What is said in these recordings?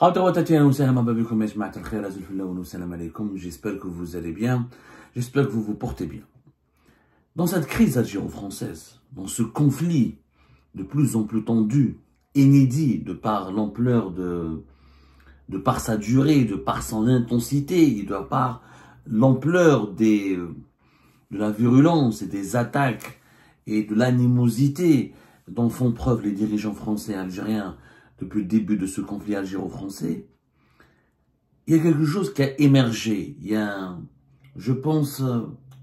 J'espère que vous allez bien, j'espère que vous vous portez bien. Dans cette crise algéro-française, dans ce conflit de plus en plus tendu, inédit de par l'ampleur de par sa durée, de par son intensité, de par l'ampleur de la virulence et des attaques et de l'animosité dont font preuve les dirigeants français et algériens depuis le début de ce conflit algéro-français, il y a quelque chose qui a émergé. Il y a, je pense,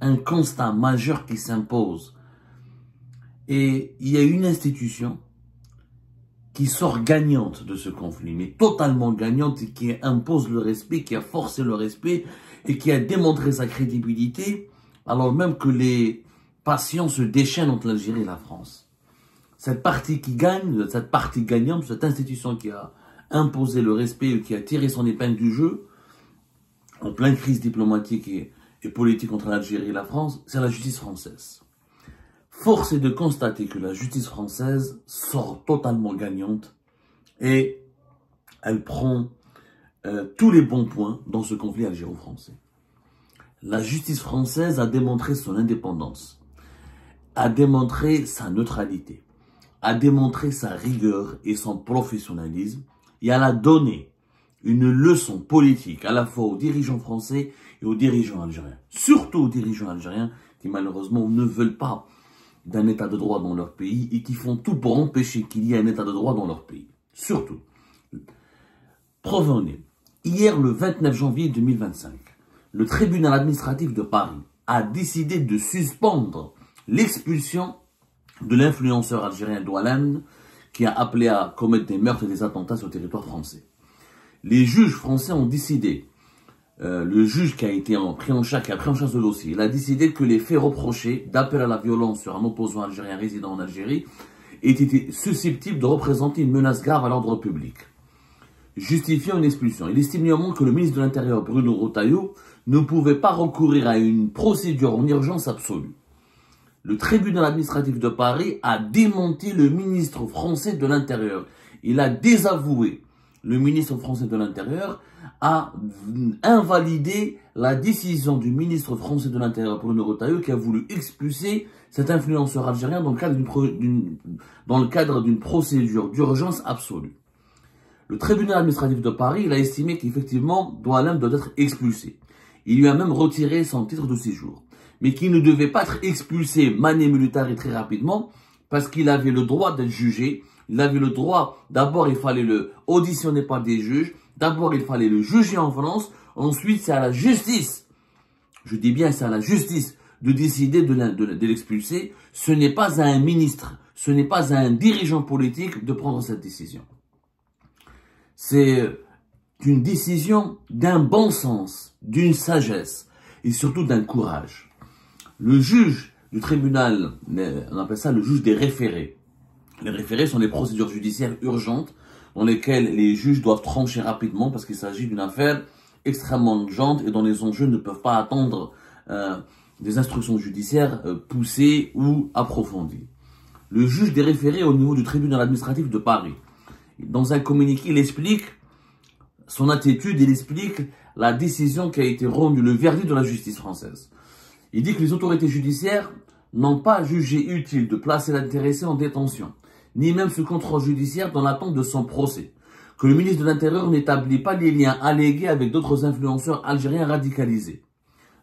un constat majeur qui s'impose. Et il y a une institution qui sort gagnante de ce conflit, mais totalement gagnante, et qui impose le respect, qui a forcé le respect et qui a démontré sa crédibilité, alors même que les passions se déchaînent entre l'Algérie et la France. Cette partie qui gagne, cette partie gagnante, cette institution qui a imposé le respect, qui a tiré son épingle du jeu, en pleine crise diplomatique et politique entre l'Algérie et la France, c'est la justice française. Force est de constater que la justice française sort totalement gagnante et elle prend tous les bons points dans ce conflit algéro-français. La justice française a démontré son indépendance, a démontré sa neutralité, a démontré sa rigueur et son professionnalisme, et elle a donné une leçon politique à la fois aux dirigeants français et aux dirigeants algériens. Surtout aux dirigeants algériens qui malheureusement ne veulent pas d'un état de droit dans leur pays et qui font tout pour empêcher qu'il y ait un état de droit dans leur pays. Surtout. Preuve en est, hier le 29 janvier 2025, le tribunal administratif de Paris a décidé de suspendre l'expulsion de l'influenceur algérien Doualemn qui a appelé à commettre des meurtres et des attentats sur le territoire français. Les juges français ont décidé, le juge qui a été pris en charge le dossier, il a décidé que les faits reprochés d'appel à la violence sur un opposant algérien résidant en Algérie étaient susceptibles de représenter une menace grave à l'ordre public, justifiant une expulsion. Il estime néanmoins que le ministre de l'Intérieur, Bruno Retailleau, ne pouvait pas recourir à une procédure en urgence absolue. Le tribunal administratif de Paris a démenti le ministre français de l'Intérieur. Il a désavoué le ministre français de l'Intérieur, a invalidé la décision du ministre français de l'Intérieur, Bruno Retailleau, qui a voulu expulser cet influenceur algérien dans le cadre d'une procédure d'urgence absolue. Le tribunal administratif de Paris, il a estimé qu'effectivement, Doualemn doit être expulsé. Il lui a même retiré son titre de séjour, mais qu'il ne devait pas être expulsé mane militari très rapidement, parce qu'il avait le droit d'être jugé. Il avait le droit, d'abord il fallait le auditionner par des juges, d'abord il fallait le juger en France, ensuite c'est à la justice, je dis bien c'est à la justice de décider de l'expulser. Ce n'est pas à un ministre, ce n'est pas à un dirigeant politique de prendre cette décision. C'est une décision d'un bon sens, d'une sagesse et surtout d'un courage. Le juge du tribunal, on appelle ça le juge des référés. Les référés sont des procédures judiciaires urgentes dans lesquelles les juges doivent trancher rapidement parce qu'il s'agit d'une affaire extrêmement urgente et dont les enjeux ne peuvent pas attendre des instructions judiciaires poussées ou approfondies. Le juge des référés au niveau du tribunal administratif de Paris, dans un communiqué, il explique son attitude, il explique la décision qui a été rendue, le verdict de la justice française. Il dit que les autorités judiciaires n'ont pas jugé utile de placer l'intéressé en détention, ni même ce contrôle judiciaire dans l'attente de son procès, que le ministre de l'Intérieur n'établit pas les liens allégués avec d'autres influenceurs algériens radicalisés.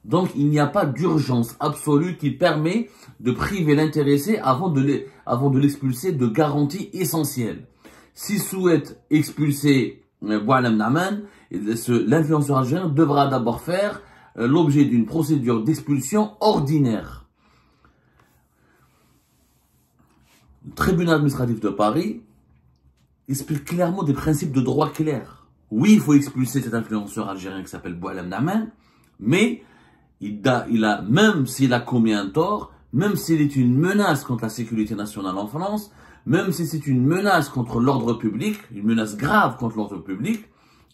Donc il n'y a pas d'urgence absolue qui permet de priver l'intéressé avant de l'expulser de garanties essentielles. S'il souhaite expulser Doualemn, l'influenceur algérien devra d'abord faire l'objet d'une procédure d'expulsion ordinaire. Le tribunal administratif de Paris explique clairement des principes de droit clairs. Oui, il faut expulser cet influenceur algérien qui s'appelle Doualemn, mais même s'il a commis un tort, même s'il est une menace contre la sécurité nationale en France, même si c'est une menace contre l'ordre public, une menace grave contre l'ordre public,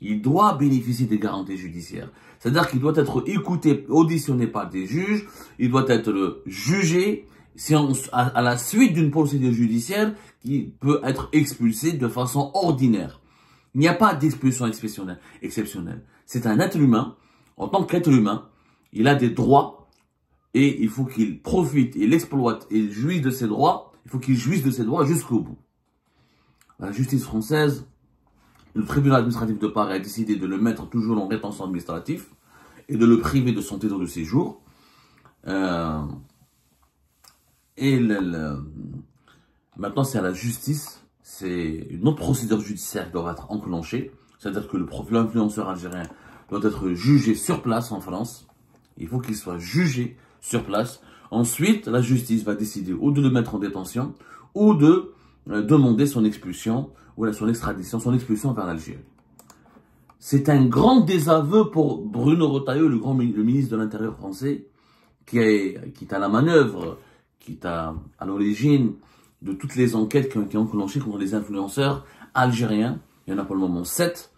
il doit bénéficier des garanties judiciaires. C'est-à-dire qu'il doit être écouté, auditionné par des juges, il doit être jugé, à la suite d'une procédure judiciaire qui peut être expulsé de façon ordinaire. Il n'y a pas d'expulsion exceptionnelle. C'est un être humain. En tant qu'être humain, il a des droits et il faut qu'il profite, il exploite et il jouisse de ses droits. Il faut qu'il jouisse de ses droits jusqu'au bout. La justice française, le tribunal administratif de Paris a décidé de le mettre toujours en rétention administrative et de le priver de son titre de séjour. Maintenant, c'est à la justice, c'est une autre procédure judiciaire qui doit être enclenchée. C'est-à-dire que l'influenceur algérien doit être jugé sur place en France. Il faut qu'il soit jugé sur place. Ensuite, la justice va décider ou de le mettre en détention ou de demander son expulsion ou son extradition, son expulsion vers l'Algérie. C'est un grand désaveu pour Bruno Retailleau, le ministre de l'Intérieur français, qui est à la manœuvre, qui est à l'origine de toutes les enquêtes qui ont été enclenchées contre les influenceurs algériens. Il y en a pour le moment 7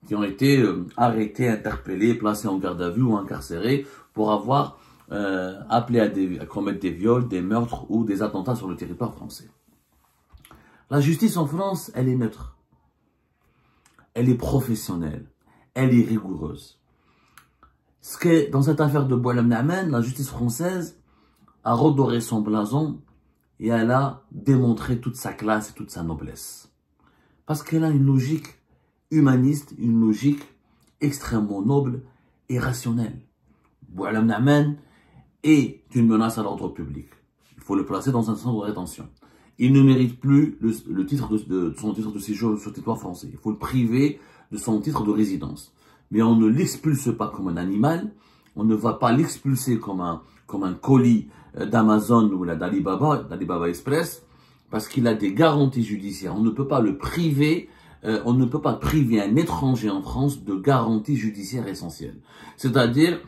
qui ont été arrêtés, interpellés, placés en garde à vue ou incarcérés pour avoir appelé à commettre des viols, des meurtres ou des attentats sur le territoire français. La justice en France, elle est neutre. Elle est professionnelle. Elle est rigoureuse. Dans cette affaire de Boualem Namen, la justice française a redoré son blason et elle a démontré toute sa classe et toute sa noblesse. Parce qu'elle a une logique humaniste, une logique extrêmement noble et rationnelle. Boualem Namen est une menace à l'ordre public. Il faut le placer dans un centre de rétention. Il ne mérite plus son titre de séjour sur le territoire français. Il faut le priver de son titre de résidence. Mais on ne l'expulse pas comme un animal. On ne va pas l'expulser comme un colis d'Amazon ou d'Alibaba Express, parce qu'il a des garanties judiciaires. On ne peut pas le priver, on ne peut pas priver un étranger en France de garanties judiciaires essentielles. C'est-à-dire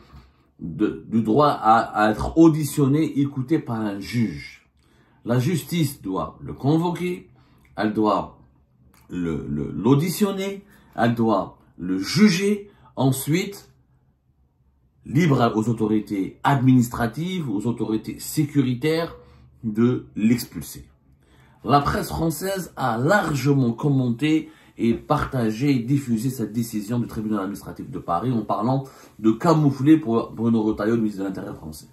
du droit à être auditionné, écouté par un juge. La justice doit le convoquer, elle doit l'auditionner, elle doit le juger, ensuite, libre aux autorités administratives, aux autorités sécuritaires de l'expulser. La presse française a largement commenté et partagé et diffusé cette décision du tribunal administratif de Paris en parlant de camoufler pour Bruno Retailleau, le ministre de l'Intérieur français,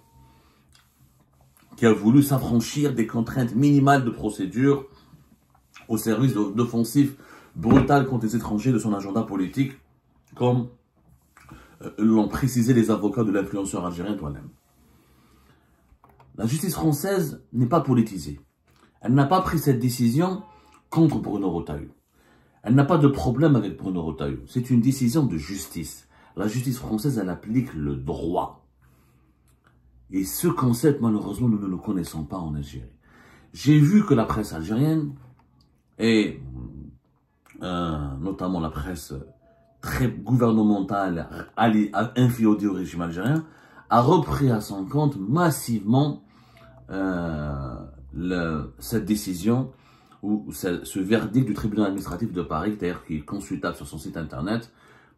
qui a voulu s'affranchir des contraintes minimales de procédure au service d'offensives brutales contre les étrangers de son agenda politique, comme l'ont précisé les avocats de l'influenceur algérien Douanem. La justice française n'est pas politisée. Elle n'a pas pris cette décision contre Bruno Retailleau. Elle n'a pas de problème avec Bruno Retailleau. C'est une décision de justice. La justice française, elle applique le droit. Et ce concept, malheureusement, nous ne le connaissons pas en Algérie. J'ai vu que la presse algérienne, et notamment la presse très gouvernementale inféodée au régime algérien, a repris à son compte massivement cette décision ou ce verdict du tribunal administratif de Paris, d'ailleurs qui est consultable sur son site internet,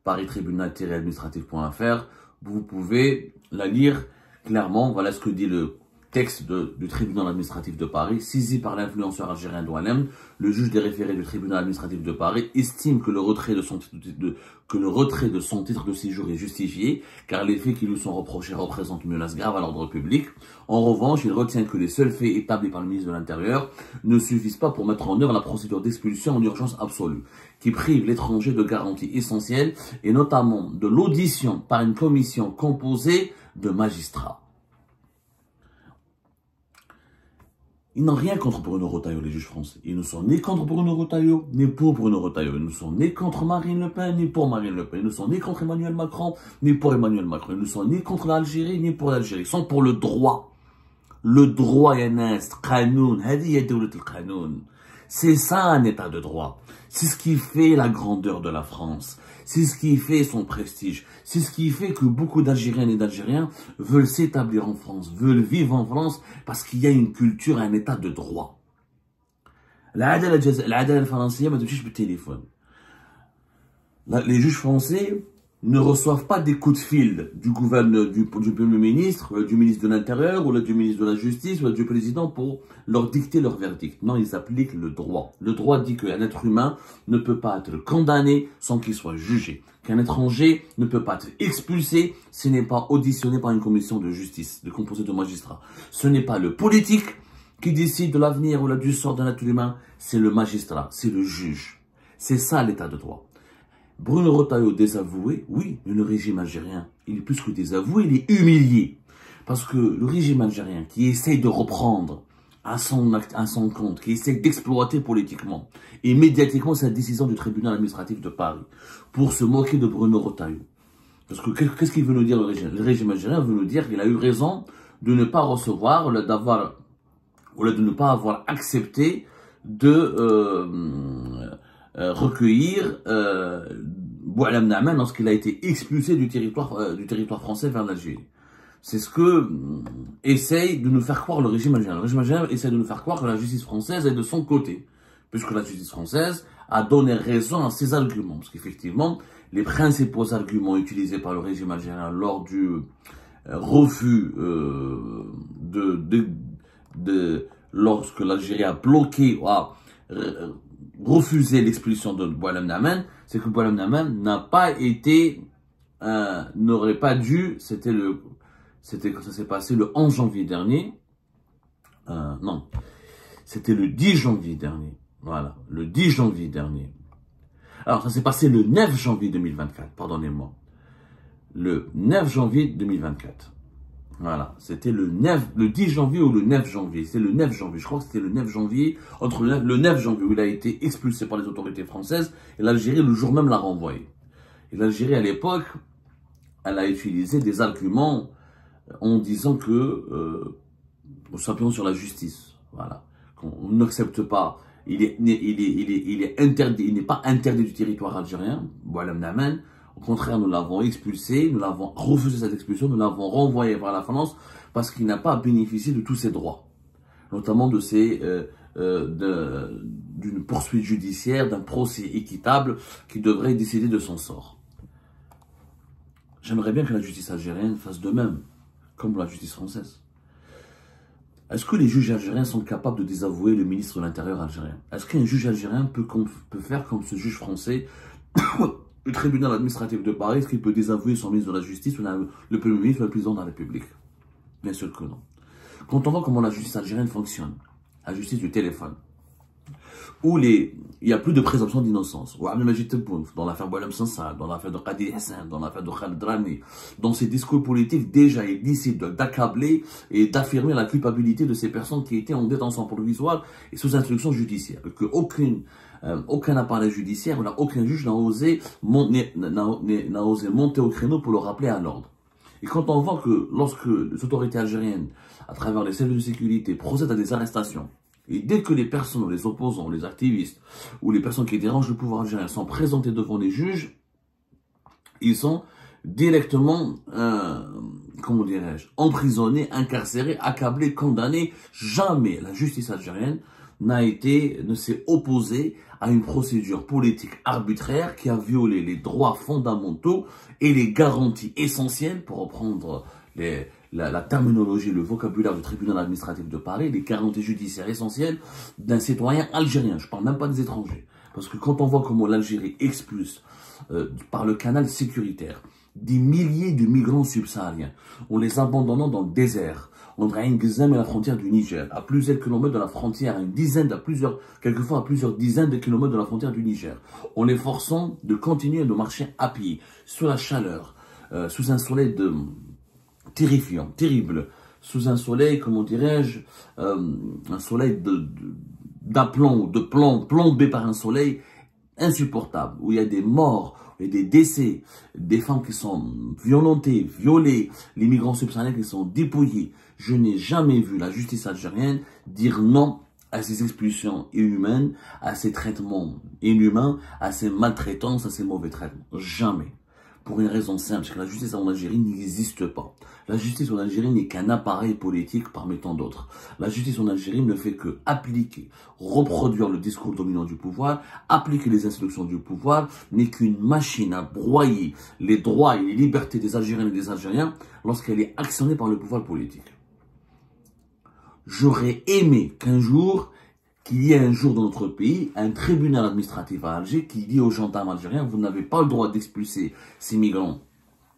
paris-tribunal-administratif.fr. Vous pouvez la lire clairement. Voilà ce que dit le texte du tribunal administratif de Paris. Saisi par l'influenceur algérien Douanem, le juge des référés du tribunal administratif de Paris estime que le retrait de son titre de séjour est justifié, car les faits qui lui sont reprochés représentent une menace grave à l'ordre public. En revanche, il retient que les seuls faits établis par le ministre de l'Intérieur ne suffisent pas pour mettre en œuvre la procédure d'expulsion en urgence absolue, qui prive l'étranger de garanties essentielles, et notamment de l'audition par une commission composée de magistrats. Ils n'ont rien contre Bruno Retailleau, les juges français. Ils ne sont ni contre Bruno Retailleau, ni pour Bruno Retailleau. Ils ne sont ni contre Marine Le Pen, ni pour Marine Le Pen. Ils ne sont ni contre Emmanuel Macron, ni pour Emmanuel Macron. Ils ne sont ni contre l'Algérie, ni pour l'Algérie. Ils sont pour le droit. Le droit, c'est ça un état de droit. C'est ce qui fait la grandeur de la France. C'est ce qui fait son prestige. C'est ce qui fait que beaucoup d'Algériennes et d'Algériens veulent s'établir en France, veulent vivre en France, parce qu'il y a une culture, un état de droit. Les juges français, ne reçoivent pas des coups de fil du gouverneur, du Premier ministre, du ministre de l'Intérieur, ou du ministre de la Justice, ou du président pour leur dicter leur verdict. Non, ils appliquent le droit. Le droit dit qu'un être humain ne peut pas être condamné sans qu'il soit jugé. Qu'un étranger ne peut pas être expulsé s'il n'est pas auditionné par une commission de justice, de composée de magistrats. Ce n'est pas le politique qui décide de l'avenir ou du sort d'un être humain, c'est le magistrat, c'est le juge. C'est ça l'état de droit. Bruno Retailleau désavoué, oui, mais le régime algérien, il est plus que désavoué, il est humilié. Parce que le régime algérien qui essaye de reprendre à son compte, qui essaye d'exploiter politiquement et médiatiquement cette décision du tribunal administratif de Paris pour se moquer de Bruno Retailleau. Parce que qu'est-ce qu'il veut nous dire le régime? Le régime algérien veut nous dire qu'il a eu raison de ne pas recevoir, ou de ne pas avoir accepté de recueillir Boualem Namen lorsqu'il a été expulsé du territoire français vers l'Algérie. C'est ce que essaye de nous faire croire le régime algérien. Le régime algérien essaie de nous faire croire que la justice française est de son côté, puisque la justice française a donné raison à ses arguments. Parce qu'effectivement, les principaux arguments utilisés par le régime algérien lors du refus lorsque l'Algérie a bloqué, a refusé l'expulsion de Boualem Namen, c'est que Boualem Namen n'a pas été, n'aurait pas dû, quand ça s'est passé le 11 janvier dernier, non, c'était le 10 janvier dernier, voilà, le 10 janvier dernier. Alors, ça s'est passé le 9 janvier 2024, pardonnez-moi, le 9 janvier 2024. Voilà, c'était le 10 janvier ou le 9 janvier. C'est le 9 janvier, je crois que c'était le 9 janvier, entre le 9 janvier où il a été expulsé par les autorités françaises et l'Algérie le jour même l'a renvoyé. Et l'Algérie à l'époque, elle a utilisé des arguments en disant que, simplement sur la justice, voilà, qu'on n'accepte pas, il est interdit, il n'est pas interdit du territoire algérien, Boualem Namen. Au contraire, nous l'avons expulsé, nous l'avons refusé cette expulsion, nous l'avons renvoyé vers la France parce qu'il n'a pas bénéficié de tous ses droits, notamment de d'une poursuite judiciaire, d'un procès équitable qui devrait décider de son sort. J'aimerais bien que la justice algérienne fasse de même, comme la justice française. Est-ce que les juges algériens sont capables de désavouer le ministre de l'Intérieur algérien? Est-ce qu'un juge algérien peut faire comme ce juge français le tribunal administratif de Paris, est-ce qu'il peut désavouer son ministre de la Justice ou le Premier ministre ou le président de la République? Bien sûr que non. Quand on voit comment la justice algérienne fonctionne, la justice du téléphone, où il n'y a plus de présomption d'innocence, ou Abdel Majid Tebboune, dans l'affaire Boualem Sansal, dans l'affaire de Qadi Hassan, dans l'affaire de Khaled Rami, dans ses discours politiques, déjà il décide d'accabler et d'affirmer la culpabilité de ces personnes qui étaient en détention provisoire et sous instruction judiciaire, que aucun appareil judiciaire, aucun juge n'a osé monter au créneau pour le rappeler à l'ordre. Et quand on voit que lorsque les autorités algériennes, à travers les services de sécurité, procèdent à des arrestations, et dès que les personnes, les opposants, les activistes, ou les personnes qui dérangent le pouvoir algérien sont présentées devant les juges, ils sont directement, comment dirais-je, emprisonnés, incarcérés, accablés, condamnés. Jamais la justice algérienne ne s'est opposée à une procédure politique arbitraire qui a violé les droits fondamentaux et les garanties essentielles, pour reprendre la terminologie, le vocabulaire du tribunal administratif de Paris, les garanties judiciaires essentielles d'un citoyen algérien. Je ne parle même pas des étrangers. Parce que quand on voit comment l'Algérie expulse par le canal sécuritaire des milliers de migrants subsahariens, en les abandonnant dans le désert, entre Ain Ghazam et la frontière du Niger, à plusieurs kilomètres de la frontière, quelquefois à plusieurs dizaines de kilomètres de la frontière du Niger, en les forçant de continuer de marcher à pied, sous la chaleur, sous un soleil terrifiant, terrible, sous un soleil, comment dirais-je, un soleil d'aplomb, plombé par un soleil insupportable, où il y a des morts, et des décès, des femmes qui sont violentées, violées, les migrants subsahariens qui sont dépouillés. Je n'ai jamais vu la justice algérienne dire non à ces expulsions inhumaines, à ces traitements inhumains, à ces maltraitances, à ces mauvais traitements. Jamais. Pour une raison simple, c'est que la justice en Algérie n'existe pas. La justice en Algérie n'est qu'un appareil politique parmi tant d'autres. La justice en Algérie ne fait que appliquer, reproduire le discours dominant du pouvoir, appliquer les instructions du pouvoir, n'est qu'une machine à broyer les droits et les libertés des Algériennes et des Algériens lorsqu'elle est actionnée par le pouvoir politique. J'aurais aimé qu'un jour, qu'il y ait un jour dans notre pays, un tribunal administratif à Alger qui dit aux gendarmes algériens, vous n'avez pas le droit d'expulser ces migrants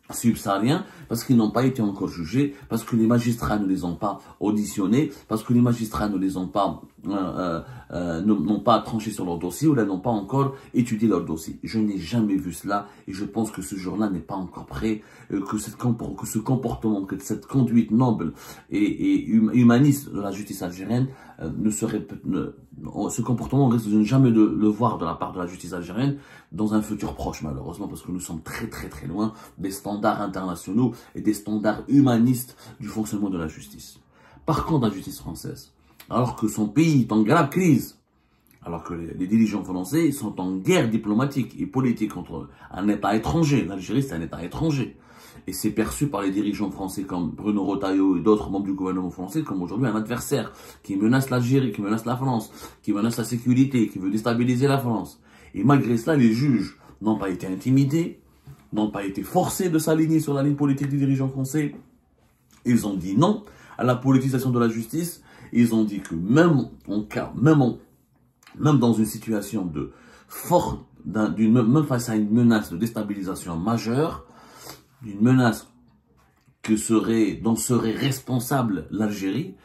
subsahariens parce qu'ils n'ont pas été encore jugés, parce que les magistrats ne les ont pas auditionnés, parce que les magistrats ne les ont pas n'ont pas tranché sur leur dossier ou n'ont pas encore étudié leur dossier. Je n'ai jamais vu cela et je pense que ce jour-là n'est pas encore prêt, que ce comportement, que cette conduite noble et humaniste de la justice algérienne ce comportement, on risque de ne jamais le voir de la part de la justice algérienne dans un futur proche, malheureusement, parce que nous sommes très loin des standards internationaux et des standards humanistes du fonctionnement de la justice. Par contre, la justice française, alors que son pays est en grave crise, alors que les dirigeants français sont en guerre diplomatique et politique contre un État étranger, l'Algérie c'est un État étranger, et c'est perçu par les dirigeants français comme Bruno Retailleau et d'autres membres du gouvernement français comme aujourd'hui un adversaire qui menace l'Algérie, qui menace la France, qui menace la sécurité, qui veut déstabiliser la France. Et malgré cela, les juges n'ont pas été intimidés, n'ont pas été forcés de s'aligner sur la ligne politique des dirigeants français. Ils ont dit non à la politisation de la justice. Ils ont dit que même dans une situation de même face à une menace de déstabilisation majeure, une menace dont serait responsable l'Algérie,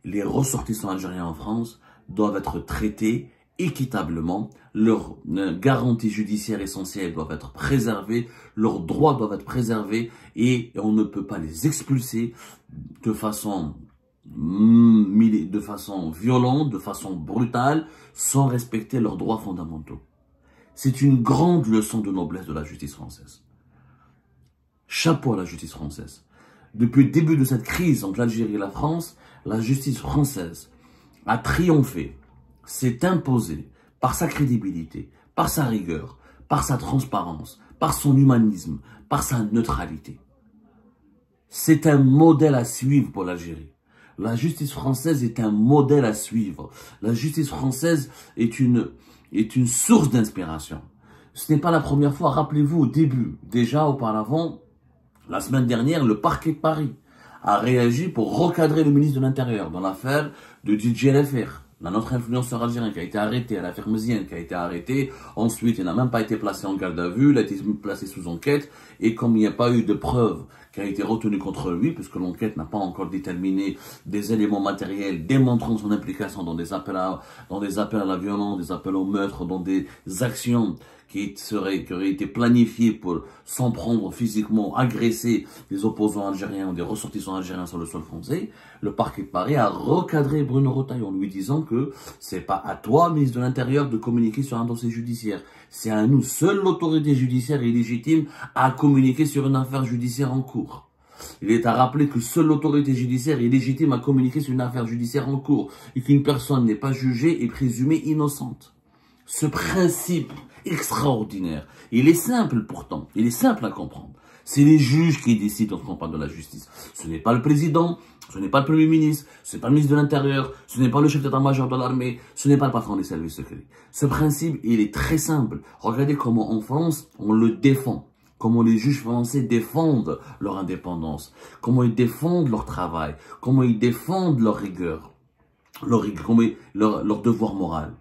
les ressortissants algériens en France doivent être traités équitablement, leurs garanties judiciaires essentielles doivent être préservées, leurs droits doivent être préservés et on ne peut pas les expulser de façon violente, de façon brutale, sans respecter leurs droits fondamentaux. C'est une grande leçon de noblesse de la justice française. Chapeau à la justice française. Depuis le début de cette crise entre l'Algérie et la France, la justice française a triomphé, s'est imposée par sa crédibilité, par sa rigueur, par sa transparence, par son humanisme, par sa neutralité. C'est un modèle à suivre pour l'Algérie. La justice française est un modèle à suivre. La justice française est une source d'inspiration. Ce n'est pas la première fois, rappelez-vous au début, déjà auparavant, la semaine dernière, le parquet de Paris a réagi pour recadrer le ministre de l'Intérieur dans l'affaire de Didier Lefebvre, notre influenceur algérien qui a été arrêté, à l'affaire Mziane qui a été arrêté. Ensuite, il n'a même pas été placé en garde à vue, il a été placé sous enquête. Et comme il n'y a pas eu de preuves qui a été retenue contre lui, puisque l'enquête n'a pas encore déterminé des éléments matériels démontrant son implication dans des appels à la violence, des appels au meurtre, dans des actions qui auraient été planifiées pour s'en prendre physiquement, agresser des opposants algériens ou des ressortissants algériens sur le sol français, le parquet de Paris a recadré Bruno Retailleau en lui disant que c'est pas à toi, ministre de l'Intérieur, de communiquer sur un dossier judiciaire. C'est à nous. Seule l'autorité judiciaire est légitime à communiquer sur une affaire judiciaire en cours. Il est à rappeler que seule l'autorité judiciaire est légitime à communiquer sur une affaire judiciaire en cours et qu'une personne n'est pas jugée et présumée innocente. Ce principe extraordinaire, il est simple pourtant, il est simple à comprendre. C'est les juges qui décident quand on parle de la justice. Ce n'est pas le président, ce n'est pas le premier ministre, ce n'est pas le ministre de l'Intérieur, ce n'est pas le chef d'état-major de l'armée, ce n'est pas le patron des services secrets. Ce principe, il est très simple. Regardez comment en France, on le défend. Comment les juges français défendent leur indépendance, comment ils défendent leur travail, comment ils défendent leur rigueur, leur devoir moral.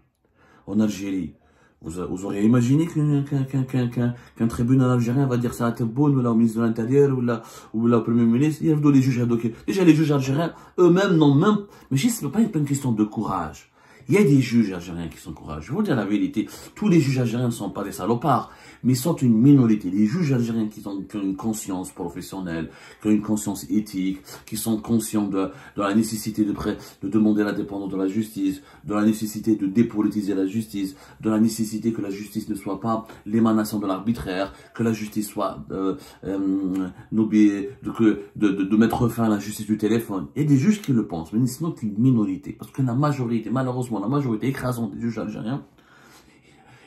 En Algérie, vous auriez imaginé qu'un tribunal algérien va dire ça à Tebboune ou là au ministre de l'Intérieur ou là au Premier ministre. Il y a les juges déjà les juges algériens eux-mêmes n'ont même. Mais ce n'est pas une question de courage. Il y a des juges algériens qui sont courageux. Je vais vous dire la vérité. Tous les juges algériens ne sont pas des salopards, mais sont une minorité. Les juges algériens qui ont une conscience professionnelle, qui ont une conscience éthique, qui sont conscients de la nécessité de demander l'indépendance de la justice, de la nécessité de dépolitiser la justice, de la nécessité que la justice ne soit pas l'émanation de l'arbitraire, que la justice soit de mettre fin à la justice du téléphone. Il y a des juges qui le pensent, mais ce n'est qu'une minorité. Parce que la majorité, malheureusement, la majorité écrasante des juges algériens,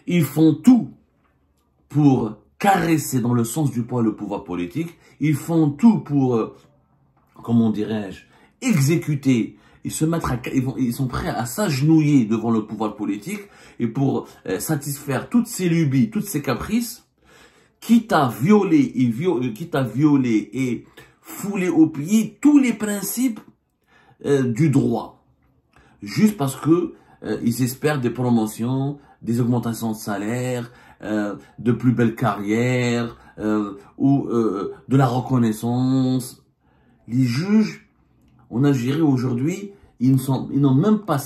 ils font tout pour caresser dans le sens du poids le pouvoir politique. Ils font tout pour, comment dirais-je, exécuter. Ils sont prêts à s'agenouiller devant le pouvoir politique et pour satisfaire toutes ces lubies, toutes ces caprices, quitte à violer et fouler au pied tous les principes du droit, juste parce que ils espèrent des promotions, des augmentations de salaire, de plus belles carrières ou de la reconnaissance. Les juges en Algérie aujourd'hui, ils n'ont même pas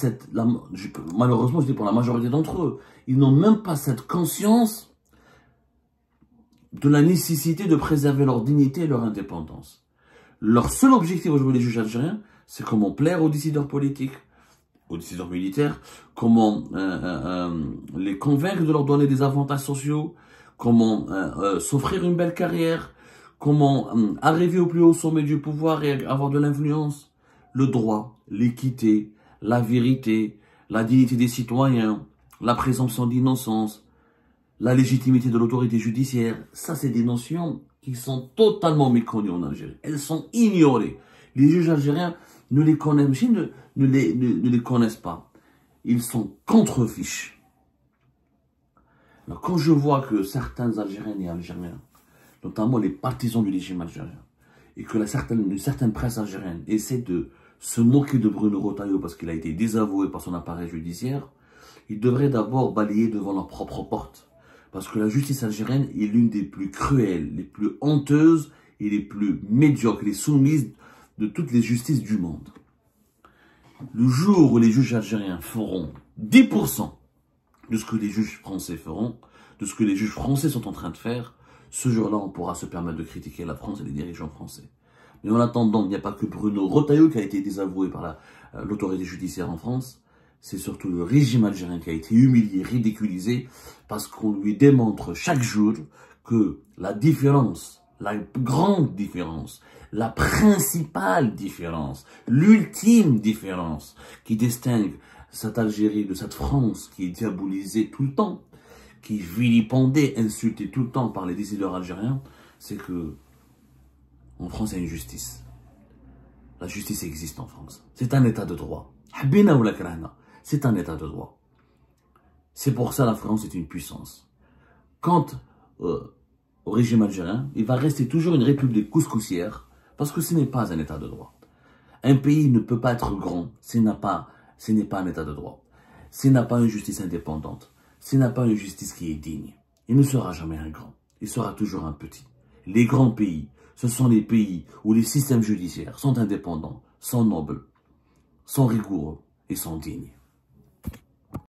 malheureusement je dis pour la majorité d'entre eux, ils n'ont même pas cette conscience de la nécessité de préserver leur dignité et leur indépendance. Leur seul objectif aujourd'hui, les juges algériens, c'est comment plaire aux décideurs politiques, aux décideurs militaires, comment les convaincre de leur donner des avantages sociaux, comment s'offrir une belle carrière, comment arriver au plus haut sommet du pouvoir et avoir de l'influence. Le droit, l'équité, la vérité, la dignité des citoyens, la présomption d'innocence, la légitimité de l'autorité judiciaire, ça c'est des notions qui sont totalement méconnues en Algérie. Elles sont ignorées. Les juges algériens ne les connaissent pas. Ils sont contre-fiches. Alors, quand je vois que certains Algériennes et Algériens, notamment les partisans du régime algérien, et que une certaine presse algérienne essaie de se moquer de Bruno Retailleau parce qu'il a été désavoué par son appareil judiciaire, ils devraient d'abord balayer devant leur propre porte. Parce que la justice algérienne est l'une des plus cruelles, les plus honteuses et les plus médiocres, les soumises de toutes les justices du monde. Le jour où les juges algériens feront 10% de ce que les juges français feront, de ce que les juges français sont en train de faire, ce jour-là, on pourra se permettre de critiquer la France et les dirigeants français. Mais en attendant, il n'y a pas que Bruno Retailleau qui a été désavoué par l'autorité judiciaire en France. C'est surtout le régime algérien qui a été humilié, ridiculisé, parce qu'on lui démontre chaque jour que la différence, la grande différence, la principale différence, l'ultime différence qui distingue cette Algérie de cette France qui est diabolisée tout le temps, qui est vilipendée, insultée tout le temps par les décideurs algériens, c'est que en France, il y a une justice. La justice existe en France. C'est un état de droit. C'est un état de droit. C'est pour ça que la France est une puissance. Quant au régime algérien, il va rester toujours une république couscoussière parce que ce n'est pas un état de droit. Un pays ne peut pas être grand s'il n'est pas un état de droit. S'il n'a pas une justice indépendante, s'il n'a pas une justice qui est digne, il ne sera jamais un grand. Il sera toujours un petit. Les grands pays, ce sont les pays où les systèmes judiciaires sont indépendants, sont nobles, sont rigoureux et sont dignes.